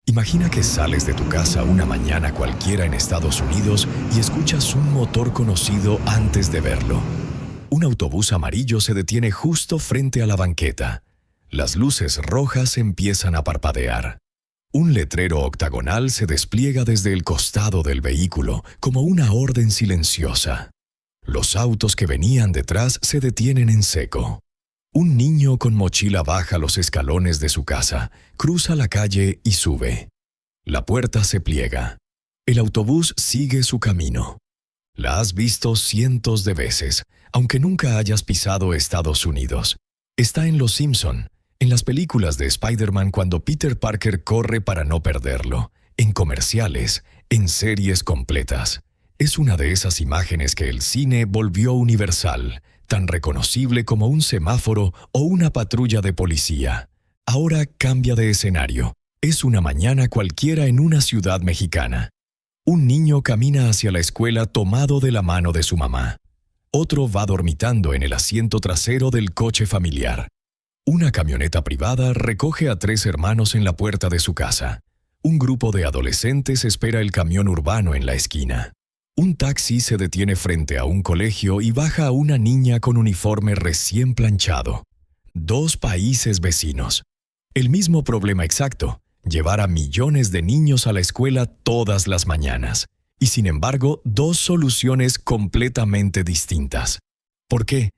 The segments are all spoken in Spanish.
Imagina que sales de tu casa una mañana cualquiera en Estados Unidos y escuchas un motor conocido antes de verlo. Un autobús amarillo se detiene justo frente a la banqueta. Las luces rojas empiezan a parpadear. Un letrero octagonal se despliega desde el costado del vehículo como una orden silenciosa. Los autos que venían detrás se detienen en seco. Un niño con mochila baja los escalones de su casa, cruza la calle y sube. La puerta se pliega. El autobús sigue su camino. La has visto cientos de veces, aunque nunca hayas pisado Estados Unidos. Está en Los Simpson, en las películas de Spider-Man cuando Peter Parker corre para no perderlo, en comerciales, en series completas. Es una de esas imágenes que el cine volvió universal, tan reconocible como un semáforo o una patrulla de policía. Ahora cambia de escenario. Es una mañana cualquiera en una ciudad mexicana. Un niño camina hacia la escuela tomado de la mano de su mamá. Otro va dormitando en el asiento trasero del coche familiar. Una camioneta privada recoge a 3 hermanos en la puerta de su casa. Un grupo de adolescentes espera el camión urbano en la esquina. Un taxi se detiene frente a un colegio y baja a una niña con uniforme recién planchado. 2 países vecinos. El mismo problema exacto, llevar a millones de niños a la escuela todas las mañanas. Y sin embargo, 2 soluciones completamente distintas. ¿Por qué?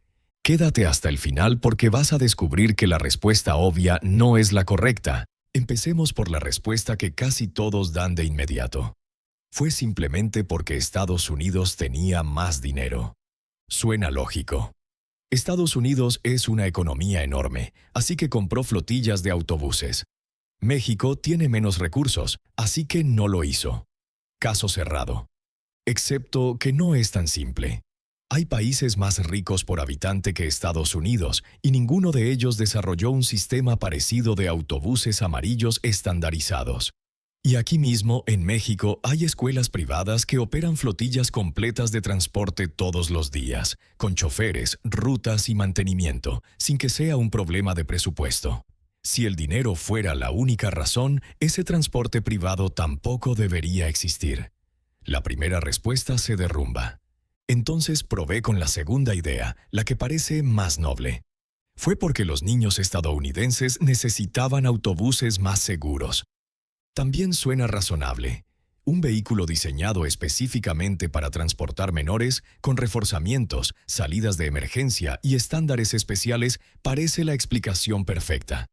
Quédate hasta el final porque vas a descubrir que la respuesta obvia no es la correcta. Empecemos por la respuesta que casi todos dan de inmediato. Fue simplemente porque Estados Unidos tenía más dinero. Suena lógico. Estados Unidos es una economía enorme, así que compró flotillas de autobuses. México tiene menos recursos, así que no lo hizo. Caso cerrado. Excepto que no es tan simple. Hay países más ricos por habitante que Estados Unidos, y ninguno de ellos desarrolló un sistema parecido de autobuses amarillos estandarizados. Y aquí mismo, en México, hay escuelas privadas que operan flotillas completas de transporte todos los días, con choferes, rutas y mantenimiento, sin que sea un problema de presupuesto. Si el dinero fuera la única razón, ese transporte privado tampoco debería existir. La primera respuesta se derrumba. Entonces probé con la segunda idea, la que parece más noble. Fue porque los niños estadounidenses necesitaban autobuses más seguros. También suena razonable. Un vehículo diseñado específicamente para transportar menores, con reforzamientos, salidas de emergencia y estándares especiales, parece la explicación perfecta.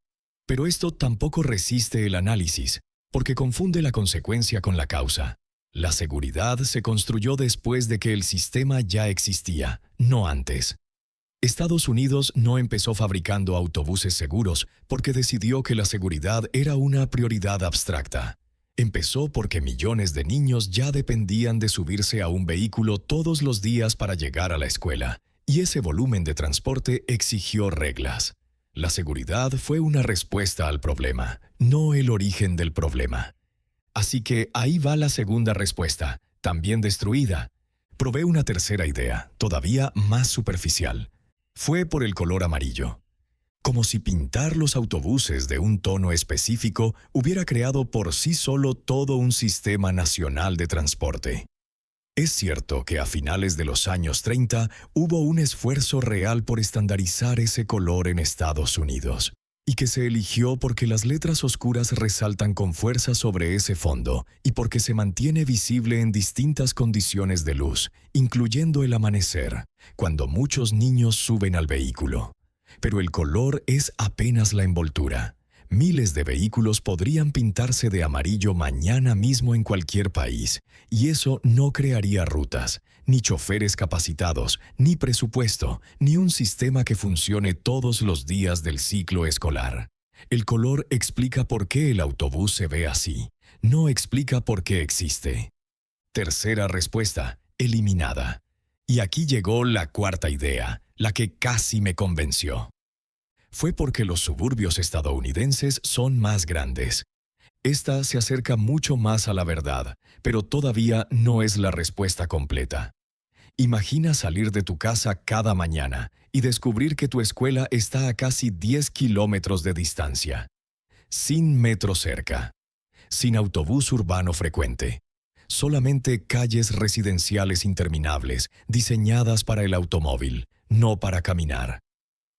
Pero esto tampoco resiste el análisis, porque confunde la consecuencia con la causa. La seguridad se construyó después de que el sistema ya existía, no antes. Estados Unidos no empezó fabricando autobuses seguros porque decidió que la seguridad era una prioridad abstracta. Empezó porque millones de niños ya dependían de subirse a un vehículo todos los días para llegar a la escuela, y ese volumen de transporte exigió reglas. La seguridad fue una respuesta al problema, no el origen del problema. Así que ahí va la segunda respuesta, también destruida. Probé una tercera idea, todavía más superficial. Fue por el color amarillo. Como si pintar los autobuses de un tono específico hubiera creado por sí solo todo un sistema nacional de transporte. Es cierto que a finales de los años 30 hubo un esfuerzo real por estandarizar ese color en Estados Unidos, y que se eligió porque las letras oscuras resaltan con fuerza sobre ese fondo y porque se mantiene visible en distintas condiciones de luz, incluyendo el amanecer, cuando muchos niños suben al vehículo. Pero el color es apenas la envoltura. Miles de vehículos podrían pintarse de amarillo mañana mismo en cualquier país, y eso no crearía rutas, ni choferes capacitados, ni presupuesto, ni un sistema que funcione todos los días del ciclo escolar. El color explica por qué el autobús se ve así, no explica por qué existe. Tercera respuesta, eliminada. Y aquí llegó la cuarta idea, la que casi me convenció. Fue porque los suburbios estadounidenses son más grandes. Esta se acerca mucho más a la verdad, pero todavía no es la respuesta completa. Imagina salir de tu casa cada mañana y descubrir que tu escuela está a casi 10 kilómetros de distancia, sin metro cerca. sin autobús urbano frecuente. Solamente calles residenciales interminables, diseñadas para el automóvil, no para caminar.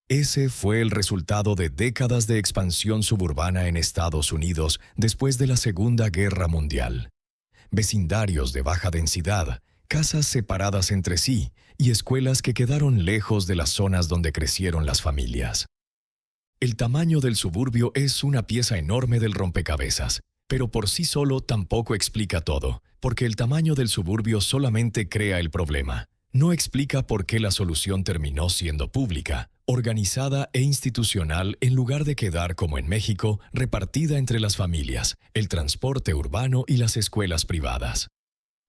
Ese fue el resultado de décadas de expansión suburbana en Estados Unidos después de la Segunda Guerra Mundial. Vecindarios de baja densidad, casas separadas entre sí y escuelas que quedaron lejos de las zonas donde crecieron las familias. El tamaño del suburbio es una pieza enorme del rompecabezas, pero por sí solo tampoco explica todo, porque el tamaño del suburbio solamente crea el problema. No explica por qué la solución terminó siendo pública, organizada e institucional en lugar de quedar, como en México, repartida entre las familias, el transporte urbano y las escuelas privadas.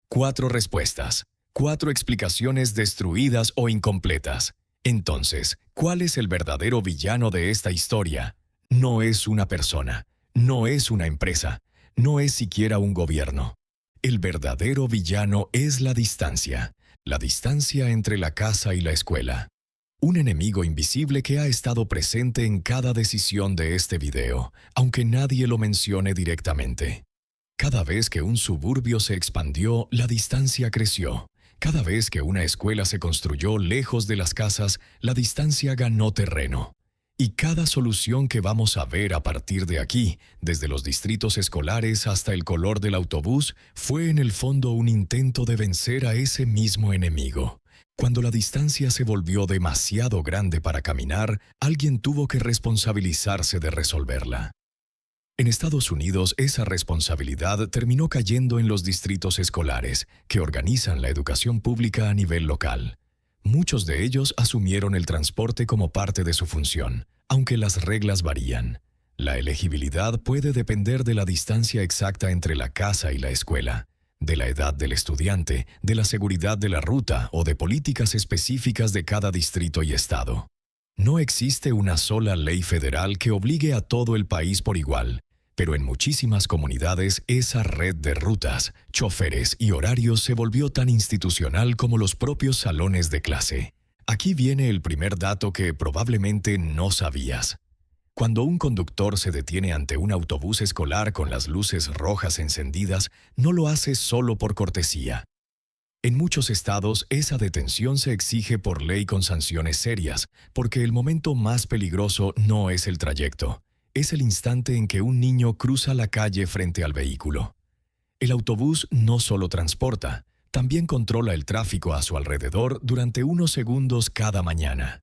4 respuestas, 4 explicaciones destruidas o incompletas. Entonces, ¿cuál es el verdadero villano de esta historia? No es una persona, no es una empresa, no es siquiera un gobierno. El verdadero villano es la distancia entre la casa y la escuela. Un enemigo invisible que ha estado presente en cada decisión de este video, aunque nadie lo mencione directamente. Cada vez que un suburbio se expandió, la distancia creció. Cada vez que una escuela se construyó lejos de las casas, la distancia ganó terreno. Y cada solución que vamos a ver a partir de aquí, desde los distritos escolares hasta el color del autobús, fue en el fondo un intento de vencer a ese mismo enemigo. Cuando la distancia se volvió demasiado grande para caminar, alguien tuvo que responsabilizarse de resolverla. En Estados Unidos, esa responsabilidad terminó cayendo en los distritos escolares, que organizan la educación pública a nivel local. Muchos de ellos asumieron el transporte como parte de su función, aunque las reglas varían. La elegibilidad puede depender de la distancia exacta entre la casa y la escuela, de la edad del estudiante, de la seguridad de la ruta o de políticas específicas de cada distrito y estado. No existe una sola ley federal que obligue a todo el país por igual, pero en muchísimas comunidades esa red de rutas, choferes y horarios se volvió tan institucional como los propios salones de clase. Aquí viene el primer dato que probablemente no sabías. Cuando un conductor se detiene ante un autobús escolar con las luces rojas encendidas, no lo hace solo por cortesía. En muchos estados, esa detención se exige por ley con sanciones serias, porque el momento más peligroso no es el trayecto. Es el instante en que un niño cruza la calle frente al vehículo. El autobús no solo transporta, también controla el tráfico a su alrededor durante unos segundos cada mañana.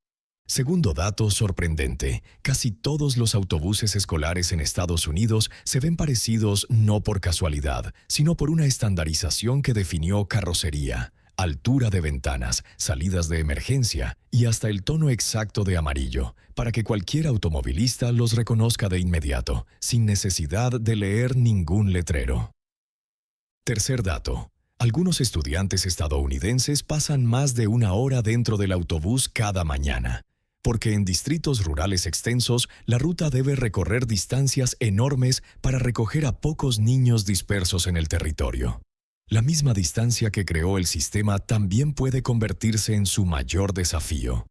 Segundo dato sorprendente, casi todos los autobuses escolares en Estados Unidos se ven parecidos no por casualidad, sino por una estandarización que definió carrocería, altura de ventanas, salidas de emergencia y hasta el tono exacto de amarillo, para que cualquier automovilista los reconozca de inmediato, sin necesidad de leer ningún letrero. Tercer dato. Algunos estudiantes estadounidenses pasan más de 1 hora dentro del autobús cada mañana, porque en distritos rurales extensos la ruta debe recorrer distancias enormes para recoger a pocos niños dispersos en el territorio. La misma distancia que creó el sistema también puede convertirse en su mayor desafío.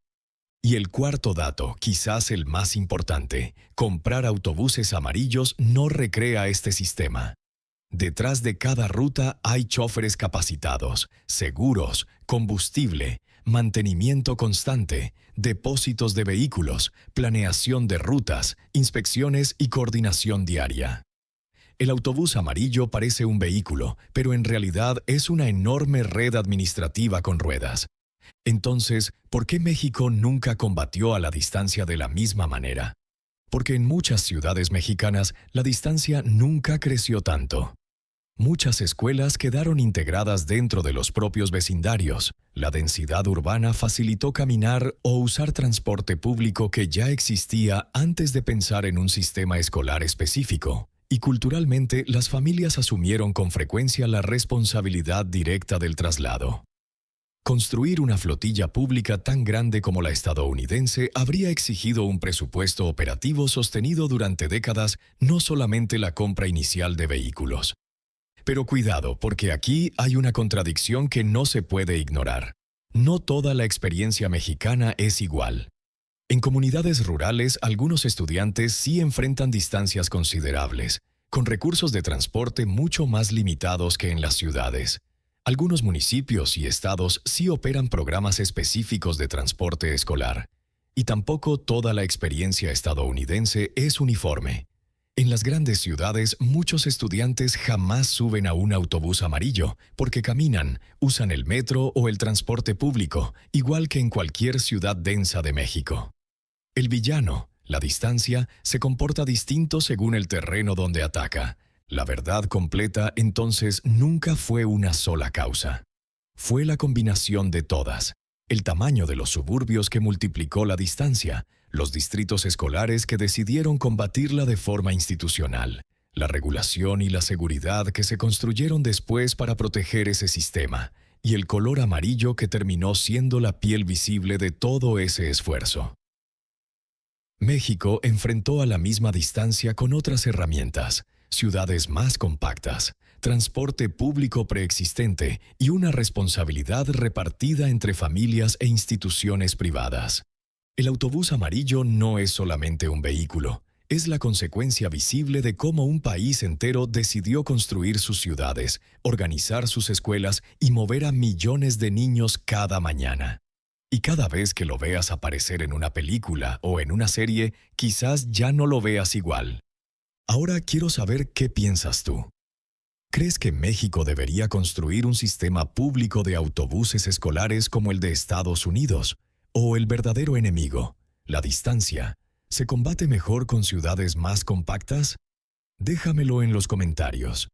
Y el cuarto dato, quizás el más importante, comprar autobuses amarillos no recrea este sistema. Detrás de cada ruta hay choferes capacitados, seguros, combustible, mantenimiento constante, depósitos de vehículos, planeación de rutas, inspecciones y coordinación diaria. El autobús amarillo parece un vehículo, pero en realidad es una enorme red administrativa con ruedas. Entonces, ¿por qué México nunca combatió a la distancia de la misma manera? Porque en muchas ciudades mexicanas la distancia nunca creció tanto. Muchas escuelas quedaron integradas dentro de los propios vecindarios. La densidad urbana facilitó caminar o usar transporte público que ya existía antes de pensar en un sistema escolar específico. Y culturalmente, las familias asumieron con frecuencia la responsabilidad directa del traslado. Construir una flotilla pública tan grande como la estadounidense habría exigido un presupuesto operativo sostenido durante décadas, no solamente la compra inicial de vehículos. Pero cuidado, porque aquí hay una contradicción que no se puede ignorar. No toda la experiencia mexicana es igual. En comunidades rurales, algunos estudiantes sí enfrentan distancias considerables, con recursos de transporte mucho más limitados que en las ciudades. Algunos municipios y estados sí operan programas específicos de transporte escolar, y tampoco toda la experiencia estadounidense es uniforme. En las grandes ciudades, muchos estudiantes jamás suben a un autobús amarillo porque caminan, usan el metro o el transporte público, igual que en cualquier ciudad densa de México. El villano, la distancia, se comporta distinto según el terreno donde ataca. La verdad completa, entonces, nunca fue una sola causa. Fue la combinación de todas. El tamaño de los suburbios que multiplicó la distancia, los distritos escolares que decidieron combatirla de forma institucional, la regulación y la seguridad que se construyeron después para proteger ese sistema, y el color amarillo que terminó siendo la piel visible de todo ese esfuerzo. México enfrentó a la misma distancia con otras herramientas, ciudades más compactas, transporte público preexistente y una responsabilidad repartida entre familias e instituciones privadas. El autobús amarillo no es solamente un vehículo, es la consecuencia visible de cómo un país entero decidió construir sus ciudades, organizar sus escuelas y mover a millones de niños cada mañana. Y cada vez que lo veas aparecer en una película o en una serie, quizás ya no lo veas igual. Ahora quiero saber qué piensas tú. ¿Crees que México debería construir un sistema público de autobuses escolares como el de Estados Unidos? ¿O el verdadero enemigo, la distancia, se combate mejor con ciudades más compactas? Déjamelo en los comentarios.